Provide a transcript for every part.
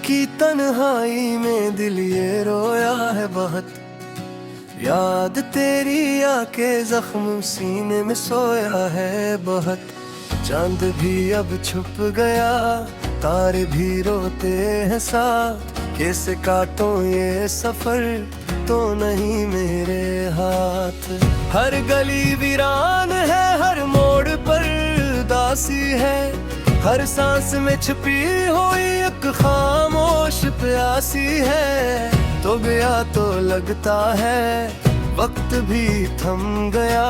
की तन्हाई में दिल ये रोया है बहुत, याद तेरी आके जख्म सीने में सोया है बहुत। चांद भी अब छुप गया, तारे भी रोते हैं साथ, कैसे काटूं ये सफर तो नहीं मेरे हाथ। हर गली वीरान है, हर मोड़ पर उदासी है, हर सांस में छुपी हुई एक खामोश प्यासी है। तो गया तो लगता है वक्त भी थम गया,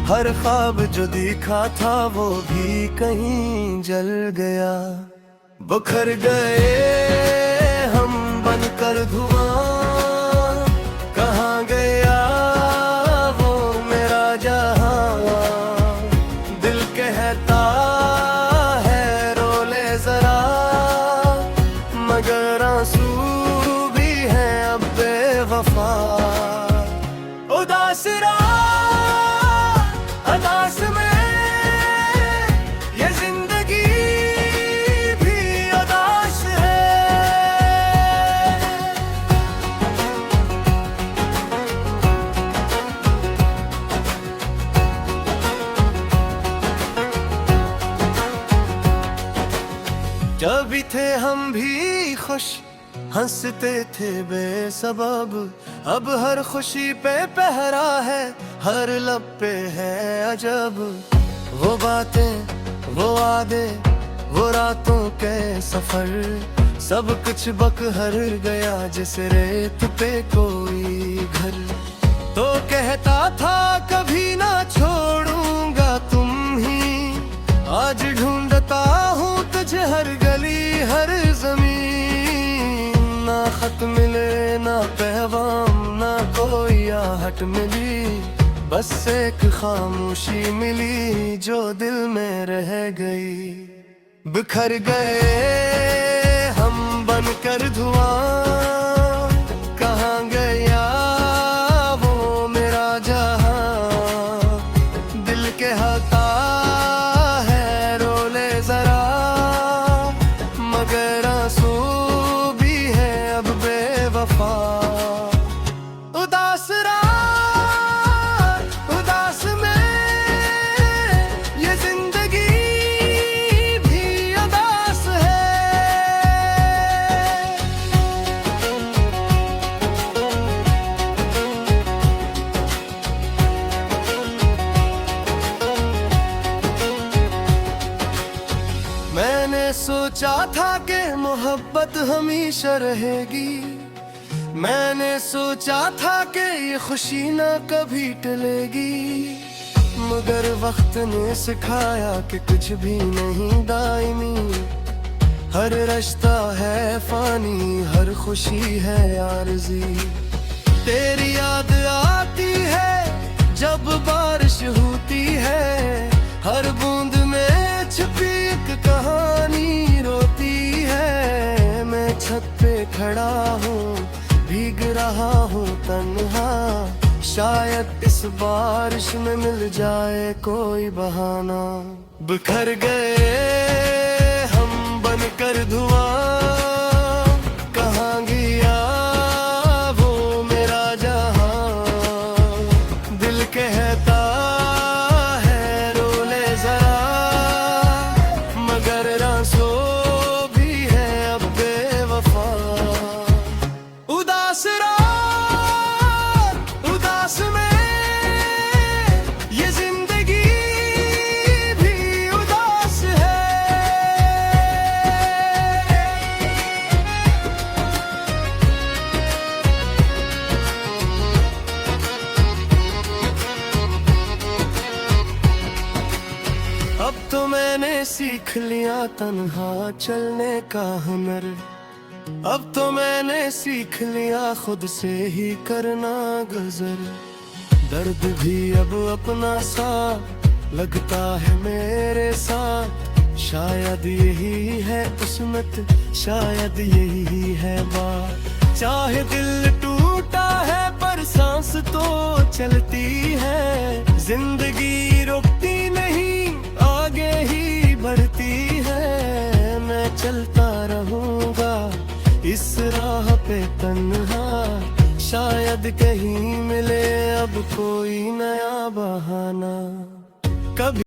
हर ख्वाब जो दिखा था वो भी कहीं जल गया। बुखर गए हम बनकर धुआं, कहाँ गया वो मेरा जहां। दिल कहता है रो ले जरा, मगर आंसू भी है अब बेवफा। उदास अदास में ये जिंदगी भी अदास है। जब भी थे हम भी खुश, हंसते थे बेसबब, अब हर खुशी पे पहरा है, हर लब पे है अजब। वो बातें वो वादे वो रातों के सफर, सब कुछ बकहर गया जैसे रेत पे कोई घर। तो कहता था कभी ना छोड़ूंगा तुम ही, आज ढूंढता हूँ तुझे हर गली हर जमीन। ना खत मिले ना पैगाम ना कोई आहट मिली, बस एक खामोशी मिली जो दिल में रह गई। बिखर गए हम बनकर धुआं, कहाँ गया वो मेरा जहां। दिल कहता है रो ले जरा, मगर आंसू भी है अब बेवफा। उदास उदास में ये जिंदगी भी अदास है। मैंने सोचा था कि मोहब्बत हमेशा रहेगी, मैंने सोचा था कि ये खुशी ना कभी टलेगी। मगर वक्त ने सिखाया कि कुछ भी नहीं दायमी, हर रिश्ता है फानी हर खुशी है आरज़ी। तेरी याद आती है जब बारिश होती है, हर बूंद में छुपी एक कहानी रोती है। मैं छत पे खड़ा हूँ भीग रहा हूँ तन्हा, शायद इस बारिश में मिल जाए कोई बहाना। बिखर गए हम बनकर धुआं, कहाँ गया वो मेरा जहां। दिल कहता है रो ले जरा, मगर आंसू भी है अब बेवफा। उदास उदास में ये जिंदगी भी उदास है। अब तो मैंने सीख लिया तन्हा चलने का हुनर, अब तो मैंने सीख लिया खुद से ही करना गुजर। दर्द भी अब अपना सा लगता है मेरे साथ, शायद यही है किस्मत शायद यही है बात। चाहे दिल टूटा है पर सांस तो चलती है, जिंदगी रुकती नहीं आगे ही बढ़ती है। मैं चलता रहूंगा इस राह पे तन्हा, शायद कहीं मिले अब कोई नया बहाना। कभी